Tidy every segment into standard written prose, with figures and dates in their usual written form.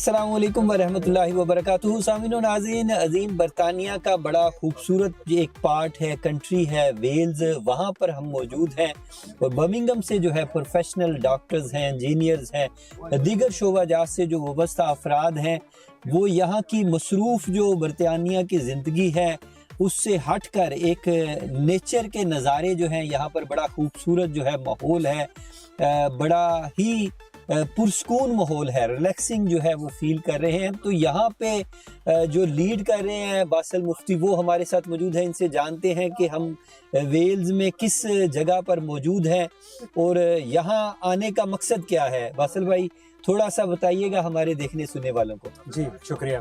السلام علیکم ورحمۃ اللہ وبرکاتہ. سامعین و ناظرین, عظیم برطانیہ کا بڑا خوبصورت ایک پارٹ ہے, کنٹری ہے ویلز, وہاں پر ہم موجود ہیں. اور برمنگھم سے جو ہے پروفیشنل ڈاکٹرز ہیں, انجینئرز ہیں, دیگر شعبہ جات سے جو وابستہ افراد ہیں, وہ یہاں کی مصروف جو برطانیہ کی زندگی ہے اس سے ہٹ کر ایک نیچر کے نظارے جو ہیں یہاں پر, بڑا خوبصورت جو ہے ماحول ہے, بڑا ہی پرسکون ماحول ہے, ریلیکسنگ جو ہے وہ فیل کر رہے ہیں. تو یہاں پہ جو لیڈ کر رہے ہیں باسل مفتی, وہ ہمارے ساتھ موجود ہیں. ان سے جانتے ہیں کہ ہم ویلز میں کس جگہ پر موجود ہیں اور یہاں آنے کا مقصد کیا ہے. باسل بھائی تھوڑا سا بتائیے گا ہمارے دیکھنے سننے والوں کو. جی شکریہ.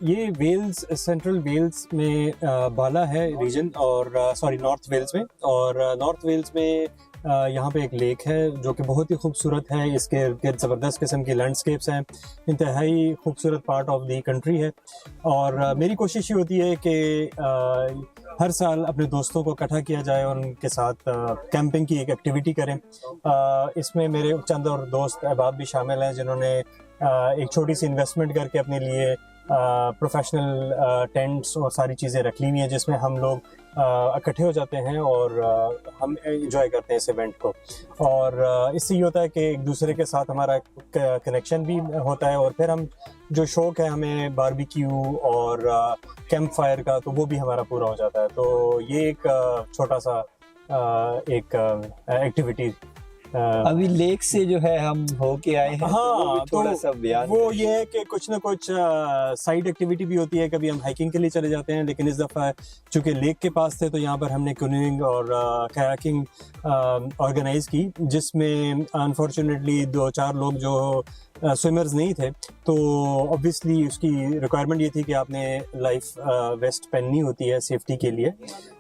یہ ویلز, سینٹرل ویلز میں بالا ہے ریجن, اور نارتھ ویلز میں, اور نارتھ ویلز میں یہاں پہ ایک لیک ہے جو کہ بہت ہی خوبصورت ہے. اس کے ارد زبردست قسم کی لینڈسکیپس ہیں, انتہائی خوبصورت پارٹ آف دی کنٹری ہے. اور میری کوشش یہ ہوتی ہے کہ ہر سال اپنے دوستوں کو اکٹھا کیا جائے اور ان کے ساتھ کیمپنگ کی ایک ایکٹیویٹی کریں. اس میں میرے چند اور دوست احباب بھی شامل ہیں جنہوں نے ایک چھوٹی سی انویسٹمنٹ کر کے اپنے لیے پروفیشنل ٹینٹس اور ساری چیزیں رکھ لی ہوئی ہیں, جس میں ہم لوگ اکٹھے ہو جاتے ہیں اور ہم انجوائے کرتے ہیں اس ایونٹ کو. اور اس سے یہ ہوتا ہے کہ ایک دوسرے کے ساتھ ہمارا کنیکشن بھی ہوتا ہے, اور پھر ہم جو شوق ہے ہمیں باربیکیو اور کیمپ فائر کا, تو وہ بھی ہمارا پورا ہو جاتا ہے. تو یہ ایک چھوٹا سا ایک ایکٹیویٹی ابھی لیک سے جو ہے ہم ہو کے آئے ہیں. ہاں, تھوڑا سا بیان وہ یہ ہے کہ کچھ نہ کچھ سائڈ ایکٹیویٹی بھی ہوتی ہے. کبھی ہم ہائکنگ کے لیے چلے جاتے ہیں, لیکن اس دفعہ چونکہ لیک کے پاس تھے تو یہاں پر ہم نے کینوئنگ اور کیاکنگ آرگنائز کی, جس میں انفارچونیٹلی 2-4 لوگ جو سوئمرز نہیں تھے, تو obviously اس کی ریکوائرمنٹ یہ تھی کہ آپ نے لائف ویسٹ پہننی ہوتی ہے سیفٹی کے لیے.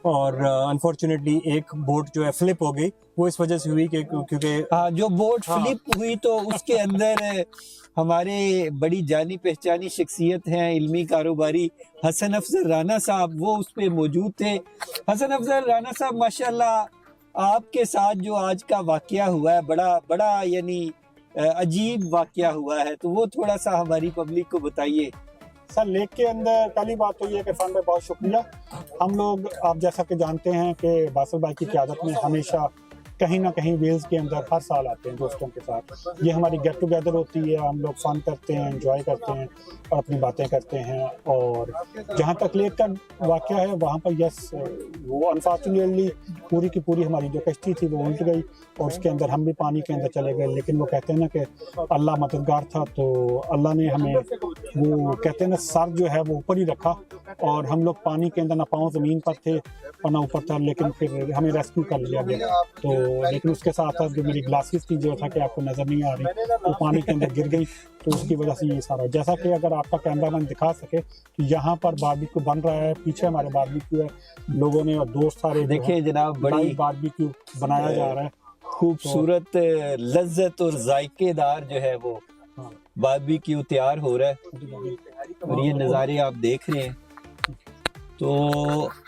اور انفارچونیٹلی ایک بوٹ جو ہے فلپ ہو گئی. وہ اس وجہ سے ہوئی کہ کیونکہ جو بوٹ فلپ ہوئی تو اس کے اندر ہمارے بڑی جانی پہچانی شخصیت ہیں, علمی کاروباری حسن افضل رانا صاحب, وہ اس پہ موجود تھے. حسن افضل رانا صاحب ماشاءاللہ آپ کے ساتھ جو آج کا واقعہ ہوا ہے, بڑا یعنی عجیب واقعہ ہوا ہے, تو وہ تھوڑا سا ہماری پبلک کو بتائیے. سر لیک کے اندر پہلی بات تو یہ ہے کہ عرفان بھائی بہت شکریہ. ہم لوگ آپ جیسا کہ جانتے ہیں کہ باسل بھائی کی قیادت میں ہمیشہ کہیں نہ کہیں ویلز کے اندر ہر سال آتے ہیں دوستوں کے ساتھ. یہ ہماری گیٹ ٹوگیدر ہوتی ہے, ہم لوگ فن کرتے ہیں, انجوائے کرتے ہیں اور اپنی باتیں کرتے ہیں. اور جہاں تک لیک کا واقعہ ہے وہاں پر یس, وہ انفارچونیٹلی پوری کی پوری ہماری جو کشتی تھی وہ الٹ گئی اور اس کے اندر ہم بھی پانی کے اندر چلے گئے. لیکن وہ کہتے ہیں نا کہ اللہ مددگار تھا, تو اللہ نے ہمیں, وہ کہتے ہیں نا, سر جو ہے وہ اوپر ہی رکھا, اور ہم لوگ پانی کے اندر نہ پاؤں زمین پر تھے اور نہ اوپر تھا, لیکن پھر ہمیں ریسکیو کر لیا گیا. تو لیکن اس کے ساتھ ساتھ جو میری گلاسز تھی جو تھا کہ آپ کو نظر نہیں آ رہی, وہ پانی کے اندر گر گئی. تو اس کی وجہ سے یہ سارا, جیسا کہ اگر آپ کا کیمرہ مین دکھا سکے کہ یہاں پر باربیکیو بن رہا ہے, پیچھے ہمارے باربیکیو ہے, لوگوں نے اور دوست سارے دیکھیں جناب, بڑی باربیکیو بنایا جا رہا ہے, خوبصورت لذت اور ذائقے دار جو ہے وہ باربیکیو تیار ہو رہا ہے, اور یہ نظارے آپ دیکھ رہے ہیں. تو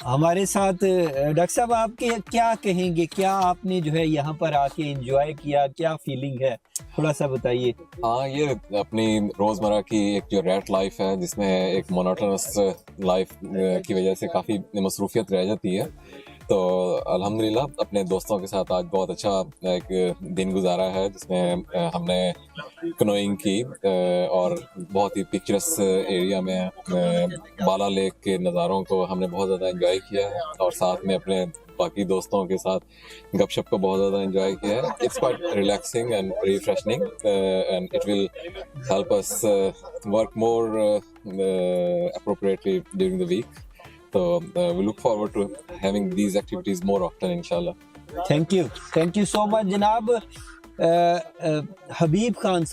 ہمارے ساتھ ڈاکٹر صاحب آپ کے کیا کہیں گے, کیا آپ نے جو ہے یہاں پر آ کے انجوائے کیا, کیا فیلنگ ہے, تھوڑا سا بتائیے. ہاں, یہ اپنی روزمرہ کی ایک جو ریٹ لائف ہے, جس میں ایک مونوٹونس لائف کی وجہ سے کافی مصروفیت رہ جاتی ہے, تو الحمدللہ اپنے دوستوں کے ساتھ آج بہت اچھا ایک دن گزارا ہے, جس میں ہم نے کنوئنگ کی اور بہت ہی پکچرس ایریا میں بالا لیک کے نظاروں کو ہم نے بہت زیادہ انجوائے کیا ہے, اور ساتھ میں اپنے باقی دوستوں کے ساتھ گپ شپ کو بہت زیادہ انجوائے کیا ہے. It's quite relaxing and refreshing, and it will help us work more appropriately during the week. So we look forward to having these activities more often, inshallah. Thank you so much. جناب حبیب خان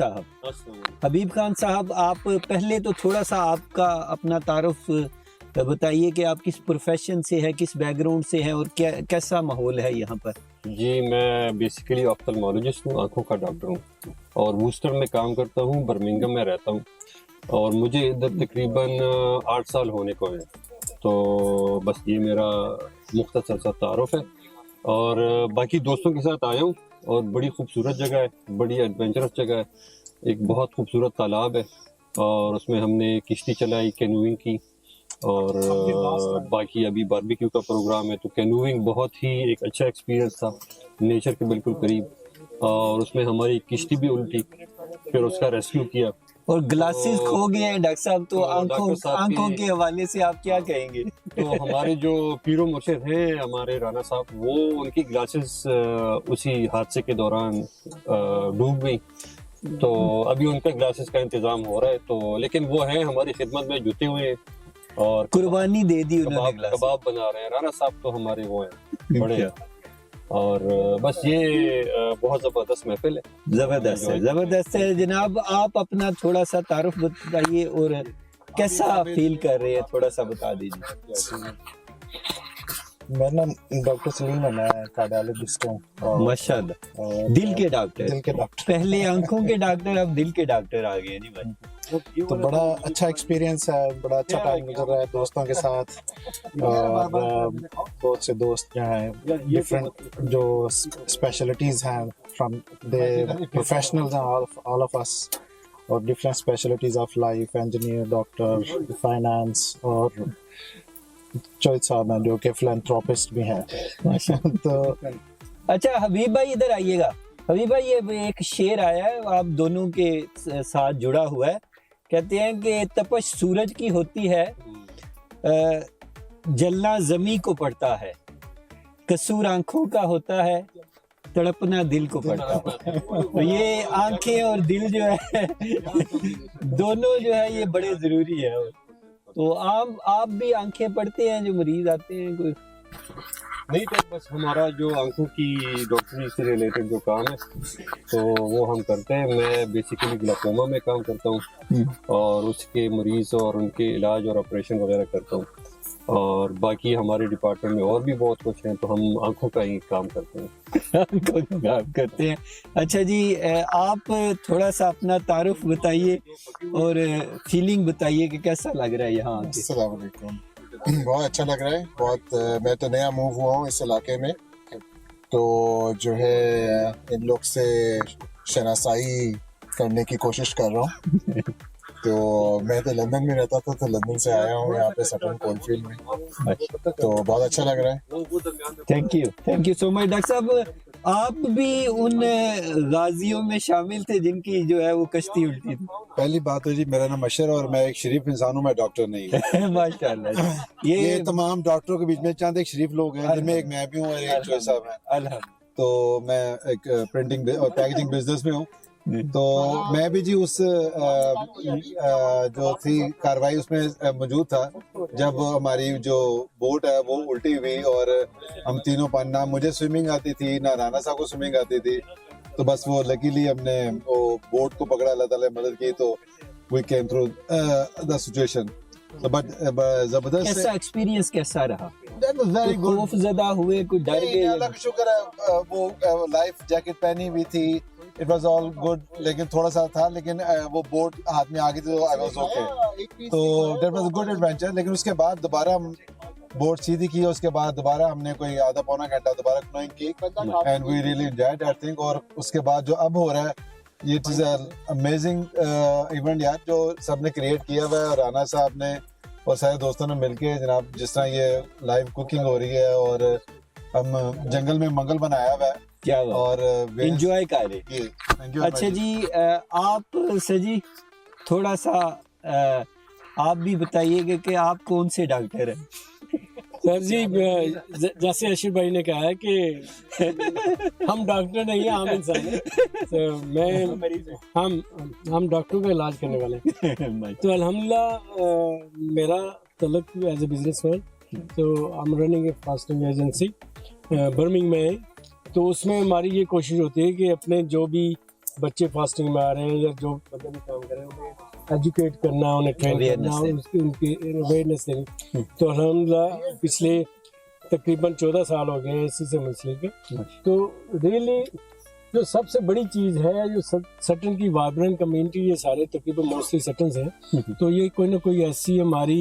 صاحب, آپ پہلے تو تھوڑا سا آپ کا اپنا تعارف بتائیے کہ آپ کس پروفیشن سے ہے, کس بیک گراؤنڈ سے ہیں, اور کیسا ماحول ہے یہاں پر. جی, میں بیسیکلی آفٹلمولوجسٹ ہوں, آنکھوں کا ڈاکٹر ہوں, اور ووسٹر میں کام کرتا ہوں, برمنگھم میں رہتا ہوں, اور مجھے ادھر تقریباً 8 سال ہونے کو ہیں. تو بس یہ میرا مختصر سا تعارف ہے, اور باقی دوستوں کے ساتھ آیا ہوں, اور بڑی خوبصورت جگہ ہے, بڑی ایڈونچرس جگہ ہے, ایک بہت خوبصورت تالاب ہے اور اس میں ہم نے کشتی چلائی، کینوئنگ کی، اور باقی ابھی باربیکیو کا پروگرام ہے، تو کینوئنگ بہت ہی ایک اچھا ایکسپیرینس تھا، نیچر کے بالکل قریب، اور اس میں ہماری کشتی بھی الٹی، پھر اس کا ریسکیو کیا۔ اور گلاسز کھو گئے ہیں ڈاکٹر صاحب، تو ڈاکٹر صاحب آنکھوں کے حوالے سے آپ کیا کہیں گے؟ تو ہمارے جو پیرو مرشد ہیں ہمارے رانا صاحب، وہ ان کی گلاسز اسی حادثے کے دوران ڈوب گئی، تو ابھی ان کا گلاسز کا انتظام ہو رہا ہے، تو لیکن وہ ہیں ہماری خدمت میں، جتے ہوئے ہیں اور قربانی دے دی انہوں نے گلاسز۔ کباب بنا رہے ہیں۔ رانا صاحب تو ہمارے وہ ہیں بڑے ہیں، اور بس یہ بہت زبردست محفل ہے، زبردست ہے، زبردست ہے۔ جناب آپ اپنا تھوڑا سا تعارف بتائیے اور کیسا فیل کر رہے ہیں، تھوڑا سا بتا دیجیے۔ میرا نام ڈاکٹر سلیم ہے، میں کارڈیالوجسٹ ہوں۔ ماشاء اللہ، دل کے ڈاکٹر، دل کے ڈاکٹر۔ پہلے آنکھوں کے ڈاکٹر، اب دل کے ڈاکٹر آ گئے نہیں بھائی؟ تو بڑا اچھا ایکسپیرینس ہے، بڑا اچھا ٹائم گزر رہا ہے دوستوں کے ساتھ، اور بہت سے دوست جو ہیں ڈفرینٹ جو اسپیشلٹیز ہیں، فرام دے پروفیشنلز ہیں آل آف اس، اور different specialities of life, engineer, doctor, finance, اور چوہد صاحب ہیں جو کہ فلانتھروپسٹ بھی ہیں۔ تو اچھا حبیب بھائی ادھر آئیے گا۔ حبیب بھائی یہ ایک شعر آیا ہے آپ دونوں کے ساتھ جڑا ہوا ہے، کہتے ہیں کہ تپش سورج کی ہوتی ہے، جلنا زمیں کو پڑتا ہے، قصور آنکھوں کا ہوتا ہے، تڑپنا دل کو پڑتا ہے۔ تو یہ آنکھیں اور دل جو ہے دونوں جو ہے یہ بڑے ضروری ہے۔ تو آپ بھی آنکھیں پڑھتے ہیں جو مریض آتے ہیں کوئی؟ نہیں، تو بس ہمارا جو آنکھوں کی ڈاکٹری سے ریلیٹڈ جو کام ہے تو وہ ہم کرتے ہیں۔ میں بیسیکلی گلاکوما میں کام کرتا ہوں، اور اس کے مریض اور ان کے علاج اور آپریشن وغیرہ کرتا ہوں، اور باقی ہمارے ڈپارٹمنٹ میں اور بھی بہت کچھ ہیں، تو ہم آنکھوں کا ہی کام کرتے ہیں۔ کام کرتے ہیں۔ اچھا جی، آپ تھوڑا سا اپنا تعارف بتائیے اور فیلنگ بتائیے کہ کیسا لگ رہا ہے یہاں آ کے؟ السلام علیکم، بہت اچھا لگ رہا ہے، بہت میں تو نیا موو ہوا ہوں اس علاقے میں، تو جو ہے ان لوگ سے شناسائی کرنے کی کوشش کر رہا ہوں۔ تو میں تو لندن میں رہتا تھا، تو لندن سے آیا ہوں یہاں پہ سٹن کول فیلڈ میں، تو بہت اچھا لگ رہا ہے۔ Thank you so much. Doctor صاحب آپ بھی ان غازیوں میں شامل تھے جن کی جو ہے وہ کشتی الٹی تھی؟ پہلی بات ہے جی، میرا نام اشر اور میں ایک شریف انسان ہوں، میں ڈاکٹر نہیں ہوں۔ ماشاء اللہ۔ یہ تمام ڈاکٹروں کے بیچ میں چند ایک شریف لوگ ہیں، جن میں ایک میں بھی ہوں اور ایک چوہد صاحب ہیں۔ الحمد تو میں ایک پرنٹنگ اور پیکیجنگ بزنس میں ہوں، تو میں بھی جی اس جو تھی کاروائی اس میں موجود تھا جب ہماری جو بوٹ ہے وہ الٹی ہوئی، اور ہم تینوں نہ مجھے سوئمنگ آتی تھی نہ رانا صاحب کو سوئمنگ آتی تھی، تو بس وہ لکیلی ہم نے وہ بوٹ کو پکڑا، اللہ تعالیٰ نے مدد کی، تو we came through the situation. But زبردست کیسا ایکسپیرینس کیسا رہا؟ ویری گڈ، خوف زدہ ہوئے، کوئی ڈر گئے؟ اللہ کا شکر ہے، وہ لائف جیکٹ پہنی ہوئی تھی، اٹ واز آل گڈ، لیکن تھوڑا سا تھا، لیکن وہ بوٹ ہاتھ میں آ گئی تھی تو آئی واز اوکے، تو that was a good adventure. لیکن اس کے بعد دوبارہ ہم بوٹ سیدھی کی، اس کے بعد دوبارہ ہم نے کوئی آدھا پونا گھنٹہ دوبارہ کنوئنگ کی، and we really enjoyed I think. اور اس کے بعد جو اب ہو رہا ہے، یہ it is a amazing event یار، جو سب نے کریٹ کیا ہوا ہے، اور رانا صاحب نے اور سارے دوستوں نے مل کے، جناب جس طرح یہ لائیو کوکنگ ہو رہی ہے، اور ہم جنگل میں منگل بنایا ہوا ہے، کیا اور انجوائے کر رہے۔ اچھا جی، آپ سجی تھوڑا سا آپ بھی بتائیے کہ آپ کون سے ڈاکٹر ہیں؟ سر جی، جیسے اشر بھائی نے کہا ہے کہ ہم ڈاکٹر نہیں ہیں، عام انسان ہیں، ہم ڈاکٹروں کا علاج کرنے والے ہیں۔ تو الحمدللہ میرا تعلق ایز اے بزنس مین، تو I am running a fasting agency Birmingham میں، تو اس میں ہماری یہ کوشش ہوتی ہے کہ اپنے جو بھی بچے فاسٹنگ میں آ رہے ہیں یا جو مطلب کام کر رہے ہیں انہیں ایجوکیٹ کرنا، انہیں ٹرین کرنا، ان کی اویئرنیس دینی۔ تو الحمدللہ پچھلے تقریباً 14 سال ہو گئے ہیں اسی سے منسلک ہے۔ تو ریئلی جو سب سے بڑی چیز ہے، جو سٹن کی وائبرنٹ کمیونٹی، یہ سارے تقریباً موسٹلی سٹنز ہیں، تو یہ کوئی نہ کوئی ایسی ہماری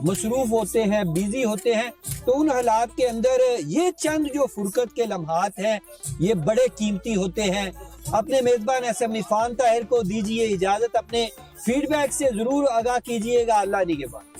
مصروف ہوتے ہیں, بیزی ہوتے ہیں, تو ان حالات کے اندر یہ چند جو فرقت کے لمحات ہیں یہ بڑے قیمتی ہوتے ہیں. اپنے میزبان SM عرفان طاہر کو دیجیے اجازت, اپنے فیڈ بیک سے ضرور آگاہ کیجیے گا. اللہ نگہبان.